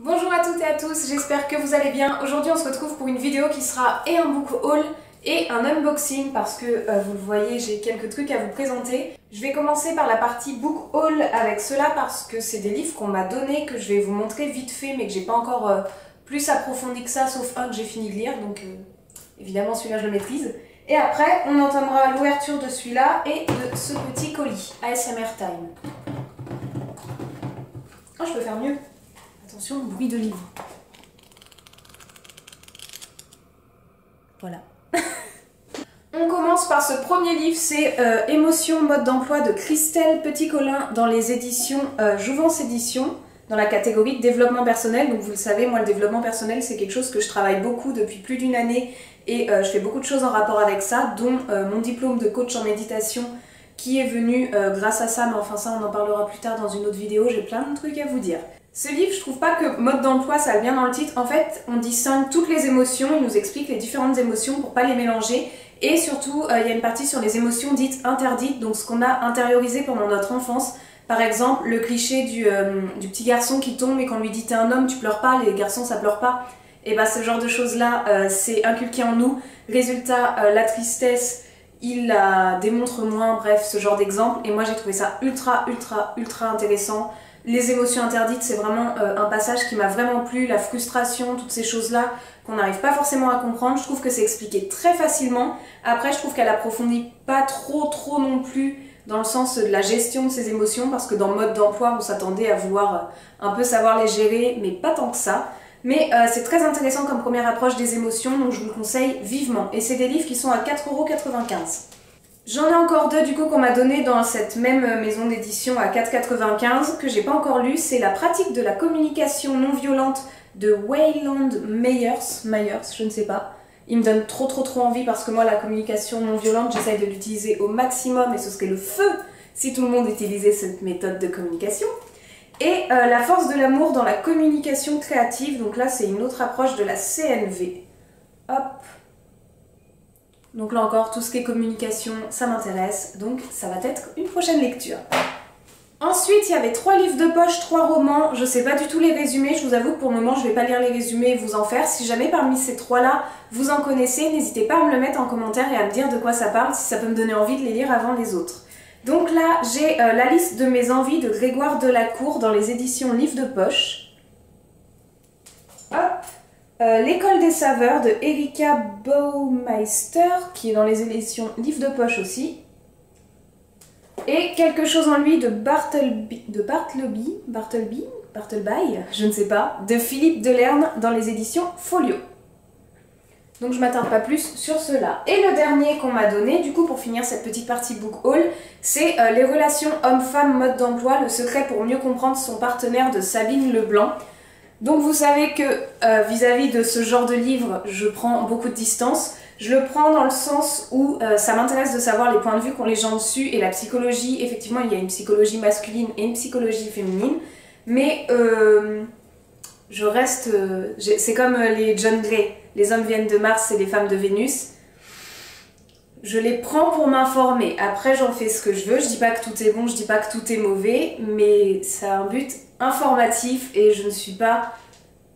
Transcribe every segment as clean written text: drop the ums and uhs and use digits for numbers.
Bonjour à toutes et à tous, j'espère que vous allez bien. Aujourd'hui on se retrouve pour une vidéo qui sera et un book haul et un unboxing parce que vous le voyez, j'ai quelques trucs à vous présenter. Je vais commencer par la partie book haul avec cela parce que c'est des livres qu'on m'a donné, que je vais vous montrer vite fait mais que j'ai pas encore plus approfondi que ça, sauf un que j'ai fini de lire, donc évidemment celui-là je le maîtrise. Et après on entamera l'ouverture de celui-là et de ce petit colis, ASMR Time. Oh, je peux faire mieux. Attention, bruit de livre. Voilà. On commence par ce premier livre, c'est Émotion, mode d'emploi de Christelle Petit-Colin dans les éditions Jouvence Éditions, dans la catégorie de développement personnel. Donc vous le savez, moi le développement personnel c'est quelque chose que je travaille beaucoup depuis plus d'une année et je fais beaucoup de choses en rapport avec ça, dont mon diplôme de coach en méditation qui est venu grâce à ça, mais enfin ça on en parlera plus tard dans une autre vidéo, j'ai plein de trucs à vous dire. Ce livre, je trouve pas que mode d'emploi ça le vient dans le titre. En fait, on distingue toutes les émotions, il nous explique les différentes émotions pour pas les mélanger. Et surtout, il y a une partie sur les émotions dites interdites, donc ce qu'on a intériorisé pendant notre enfance. Par exemple, le cliché du petit garçon qui tombe et qu'on lui dit t'es un homme, tu pleures pas, les garçons ça pleure pas. Et bah ce genre de choses là, c'est inculqué en nous. Résultat, la tristesse, il la démontre moins, bref, ce genre d'exemple. Et moi j'ai trouvé ça ultra intéressant. Les émotions interdites, c'est vraiment un passage qui m'a vraiment plu, la frustration, toutes ces choses-là qu'on n'arrive pas forcément à comprendre. Je trouve que c'est expliqué très facilement. Après, je trouve qu'elle approfondit pas trop non plus dans le sens de la gestion de ces émotions, parce que dans mode d'emploi, on s'attendait à vouloir un peu savoir les gérer, mais pas tant que ça. Mais c'est très intéressant comme première approche des émotions, donc je vous le conseille vivement. Et c'est des livres qui sont à 4,95 €. J'en ai encore deux du coup qu'on m'a donné dans cette même maison d'édition à 4,95 € que j'ai pas encore lu. C'est La pratique de la communication non violente de Wayland Myers, je ne sais pas. Il me donne trop envie parce que moi la communication non violente j'essaye de l'utiliser au maximum et ce serait le feu si tout le monde utilisait cette méthode de communication. Et La force de l'amour dans la communication créative, donc là c'est une autre approche de la CNV. Hop. Donc là encore, tout ce qui est communication, ça m'intéresse, donc ça va être une prochaine lecture. Ensuite, il y avait 3 livres de poche, 3 romans, je sais pas du tout les résumer, je vous avoue que pour le moment je vais pas lire les résumés et vous en faire. Si jamais parmi ces 3-là, vous en connaissez, n'hésitez pas à me le mettre en commentaire et à me dire de quoi ça parle, si ça peut me donner envie de les lire avant les autres. Donc là, j'ai la liste de mes envies de Grégoire Delacour dans les éditions Livres de poche. Hop. L'école des saveurs de Erika Baumeister, qui est dans les éditions Livres de poche aussi. Et Quelque chose en lui de Bartleby, je ne sais pas, de Philippe Delerme dans les éditions Folio. Donc je m'attarde pas plus sur cela. Et le dernier qu'on m'a donné, du coup pour finir cette petite partie book haul, c'est Les relations homme-femme mode d'emploi, le secret pour mieux comprendre son partenaire de Sabine Leblanc. Donc vous savez que vis-à-vis de ce genre de livre, je prends beaucoup de distance. Je le prends dans le sens où ça m'intéresse de savoir les points de vue qu'ont les gens dessus et la psychologie. Effectivement, il y a une psychologie masculine et une psychologie féminine. Mais je reste... c'est comme les John Gray. Les hommes viennent de Mars et les femmes de Vénus. Je les prends pour m'informer. Après, j'en fais ce que je veux. Je dis pas que tout est bon, je dis pas que tout est mauvais. Mais ça a un but informatif et je ne suis pas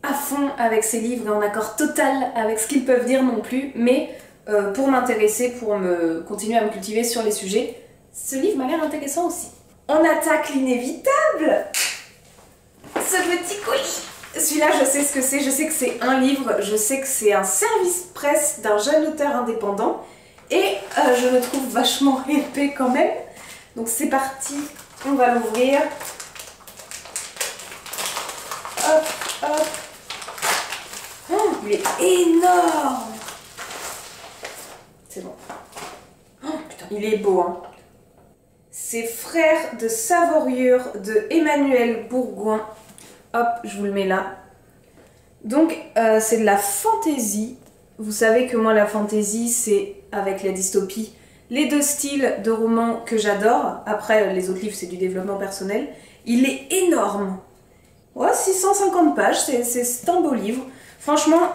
à fond avec ces livres et en accord total avec ce qu'ils peuvent dire non plus, mais pour m'intéresser, pour continuer à me cultiver sur les sujets, ce livre m'a l'air intéressant aussi. On attaque l'inévitable, ce petit colis. Celui-là, je sais ce que c'est, je sais que c'est un livre, je sais que c'est un service presse d'un jeune auteur indépendant et je le trouve vachement épais quand même. Donc c'est parti, on va l'ouvrir. Hop, hop. Oh, il est énorme. C'est bon. Oh, putain, il est beau, hein. C'est Frères de Savoriure de Emmanuel Bourgoin. Hop, je vous le mets là. Donc, c'est de la fantaisie. Vous savez que moi, la fantaisie, c'est, avec la dystopie, les deux styles de romans que j'adore. Après, les autres livres, c'est du développement personnel. Il est énorme. Ouais, 650 pages, c'est un beau livre. Franchement,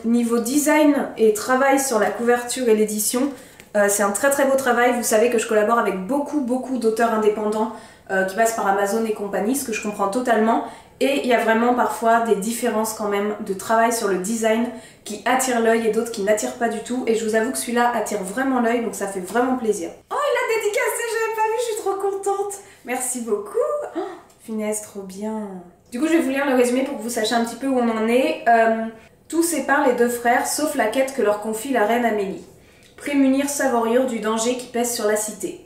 niveau design et travail sur la couverture et l'édition, C'est un très très beau travail. Vous savez que je collabore avec beaucoup d'auteurs indépendants qui passent par Amazon et compagnie, ce que je comprends totalement. Et il y a vraiment parfois des différences quand même de travail sur le design qui attirent l'œil et d'autres qui n'attirent pas du tout. Et je vous avoue que celui-là attire vraiment l'œil, donc ça fait vraiment plaisir. Oh, il a dédicacé, j'avais pas vu, je suis trop contente. Merci beaucoup. Oh, finesse, trop bien. Du coup, je vais vous lire le résumé pour que vous sachiez un petit peu où on en est. Tout sépare les deux frères, sauf la quête que leur confie la reine Amélie. Prémunir Savorure du danger qui pèse sur la cité.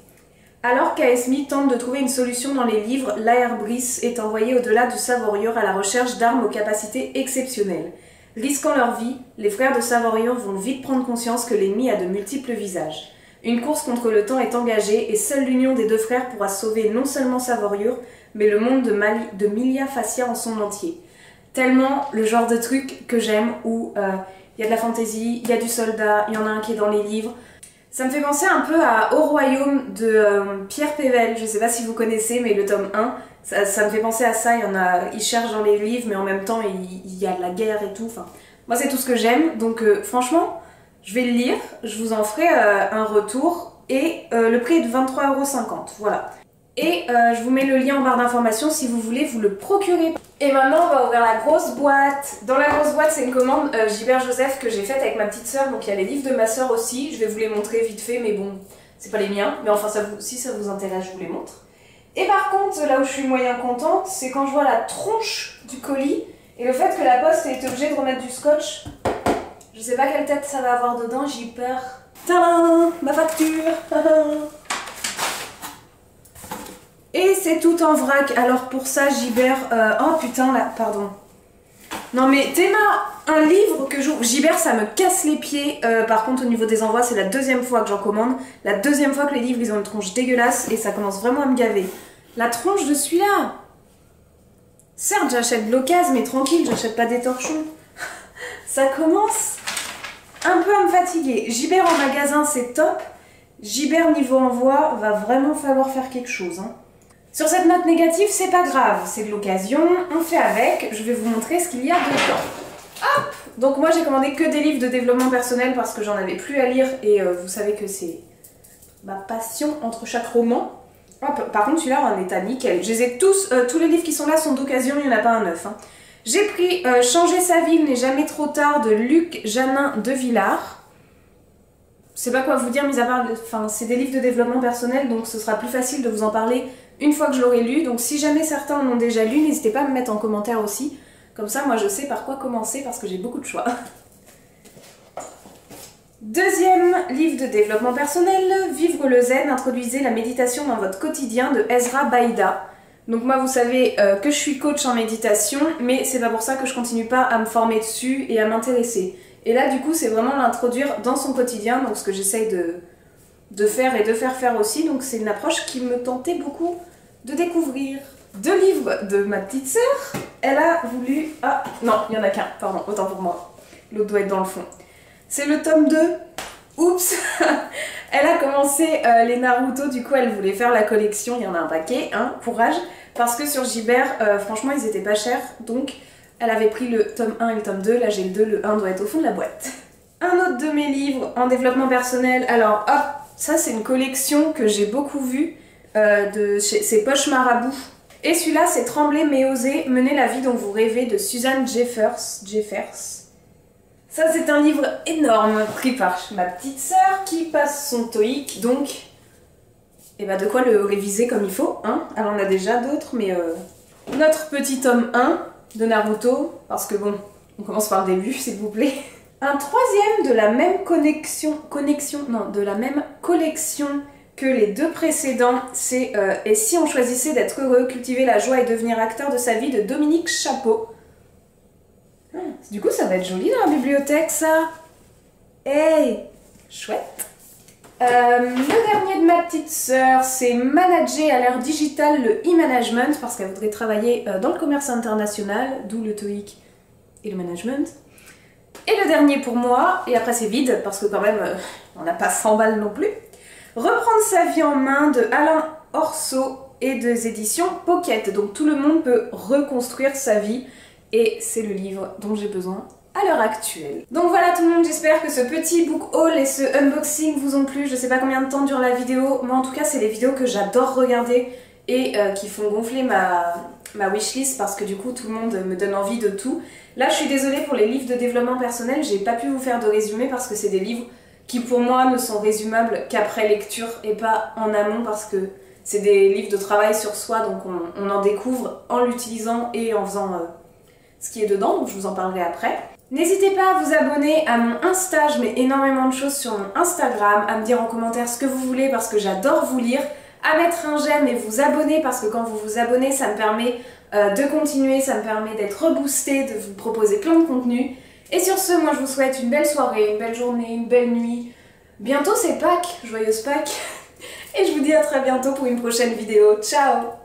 Alors qu'Aesmi tente de trouver une solution dans les livres, Laerbriss est envoyé au-delà du Savorure à la recherche d'armes aux capacités exceptionnelles. Risquant leur vie, les frères de Savorure vont vite prendre conscience que l'ennemi a de multiples visages. Une course contre le temps est engagée et seule l'union des deux frères pourra sauver non seulement Savorure, mais le monde de Milia Fascia en son entier. Tellement le genre de truc que j'aime où y a de la fantaisie, il y a du soldat, il y en a un qui est dans les livres. Ça me fait penser un peu à Au Royaume de Pierre Pével, je sais pas si vous connaissez, mais le tome 1, ça me fait penser à ça, il cherche dans les livres, mais en même temps il y a de la guerre et tout, enfin, moi c'est tout ce que j'aime, donc franchement, je vais le lire, je vous en ferai un retour, et le prix est de 23,50 €, voilà. Et je vous mets le lien en barre d'informations si vous voulez vous le procurer. Et maintenant on va ouvrir la grosse boîte. Dans la grosse boîte c'est une commande Gilbert Joseph que j'ai faite avec ma petite soeur, donc il y a les livres de ma soeur aussi, je vais vous les montrer vite fait mais bon c'est pas les miens, mais enfin si ça vous intéresse je vous les montre. Et par contre là où je suis moyen contente c'est quand je vois la tronche du colis et le fait que la poste ait été obligée de remettre du scotch. Je sais pas quelle tête ça va avoir dedans, j'ai peur. Tadam, ma facture. Et c'est tout en vrac, alors pour ça Gibert... Oh putain là, pardon. Non mais Théma, un livre que j'ouvre... Gibert ça me casse les pieds, par contre au niveau des envois c'est la deuxième fois que j'en commande. La deuxième fois que les livres ils ont une tronche dégueulasse et ça commence vraiment à me gaver. La tronche de celui-là. Certes j'achète de l'occasion mais tranquille, j'achète pas des torchons. Ça commence un peu à me fatiguer. Gibert en magasin c'est top. Gibert niveau envoi va vraiment falloir faire quelque chose hein. Sur cette note négative, c'est pas grave, c'est de l'occasion, on fait avec, je vais vous montrer ce qu'il y a dedans. Hop! Donc moi j'ai commandé que des livres de développement personnel parce que j'en avais plus à lire et vous savez que c'est ma passion entre chaque roman. Hop, par contre celui-là en état nickel, je les ai tous, tous les livres qui sont là sont d'occasion, il n'y en a pas un neuf. Hein. J'ai pris Changer sa ville n'est jamais trop tard de Luc Janin de Villard. Je sais pas quoi vous dire, mis à part, enfin c'est des livres de développement personnel donc ce sera plus facile de vous en parler une fois que je l'aurai lu, donc si jamais certains en ont déjà lu, n'hésitez pas à me mettre en commentaire aussi. Comme ça, moi je sais par quoi commencer parce que j'ai beaucoup de choix. Deuxième livre de développement personnel, Vivre le zen, introduisez la méditation dans votre quotidien de Ezra Baïda. Donc moi vous savez que je suis coach en méditation, mais c'est pas pour ça que je continue pas à me former dessus et à m'intéresser. Et là du coup c'est vraiment l'introduire dans son quotidien, donc ce que j'essaye de faire et de faire aussi, donc c'est une approche qui me tentait beaucoup de découvrir. Deux livres de ma petite sœur, elle a voulu... Ah non, il y en a qu'un, pardon, autant pour moi, l'autre doit être dans le fond. C'est le tome 2, oups. Elle a commencé les Naruto, du coup elle voulait faire la collection, il y en a un paquet, hein, courage, parce que sur Gibert, franchement ils étaient pas chers, donc elle avait pris le tome 1 et le tome 2, là j'ai le 2, le 1 doit être au fond de la boîte. Un autre de mes livres en développement personnel, alors hop, ça c'est une collection que j'ai beaucoup vue, c'est Poche Marabout. Et celui-là c'est Trembler mais oser, mener la vie dont vous rêvez de Suzanne Jeffers. Ça c'est un livre énorme pris par ma petite sœur qui passe son TOEIC, donc et bah de quoi le réviser comme il faut, hein. Elle en a déjà d'autres, mais notre petit tome 1 de Naruto, parce que bon, on commence par le début s'il vous plaît. Un troisième de la même de la même collection que les deux précédents, c'est Et si on choisissait d'être heureux, cultiver la joie et devenir acteur de sa vie de Dominique Chapeau. Du coup ça va être joli dans la bibliothèque ça. Hey, chouette. Le dernier de ma petite sœur, c'est Manager à l'ère digitale le e-management, parce qu'elle voudrait travailler dans le commerce international, d'où le TOEIC et le management. Et le dernier pour moi, et après c'est vide, parce que quand même, on n'a pas 100 balles non plus. Reprendre sa vie en main de Alain Orso et des éditions Pocket. Donc tout le monde peut reconstruire sa vie, et c'est le livre dont j'ai besoin à l'heure actuelle. Donc voilà tout le monde, j'espère que ce petit book haul et ce unboxing vous ont plu. Je sais pas combien de temps dure la vidéo, mais en tout cas c'est les vidéos que j'adore regarder et qui font gonfler ma wishlist parce que du coup tout le monde me donne envie de tout. Là je suis désolée pour les livres de développement personnel, j'ai pas pu vous faire de résumé parce que c'est des livres qui pour moi ne sont résumables qu'après lecture et pas en amont parce que c'est des livres de travail sur soi, donc on en découvre en l'utilisant et en faisant ce qui est dedans, donc je vous en parlerai après. N'hésitez pas à vous abonner à mon Insta, je mets énormément de choses sur mon Instagram, à me dire en commentaire ce que vous voulez parce que j'adore vous lire, à mettre un j'aime et vous abonner parce que quand vous vous abonnez, ça me permet de continuer, ça me permet d'être reboosté, de vous proposer plein de contenus. Et sur ce, moi je vous souhaite une belle soirée, une belle journée, une belle nuit. Bientôt c'est Pâques, joyeuse Pâques. Et je vous dis à très bientôt pour une prochaine vidéo. Ciao!